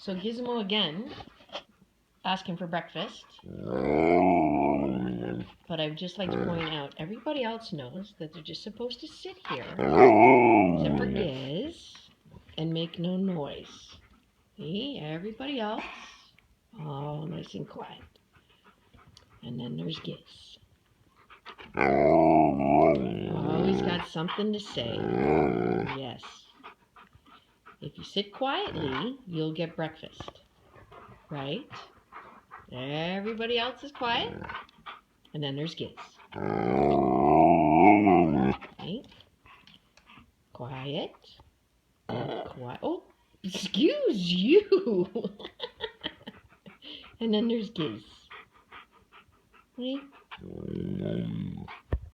So Gizmo again, asking for breakfast. But I would just like to point out, everybody else knows that they're just supposed to sit here, except for Giz, and make no noise. See, everybody else, all nice and quiet. And then there's Giz. Always got something to say. Yes. If you sit quietly, you'll get breakfast. Right? Everybody else is quiet. And then there's Giz. Right? Quiet. Quiet. Oh, excuse you. And then there's Giz. Right?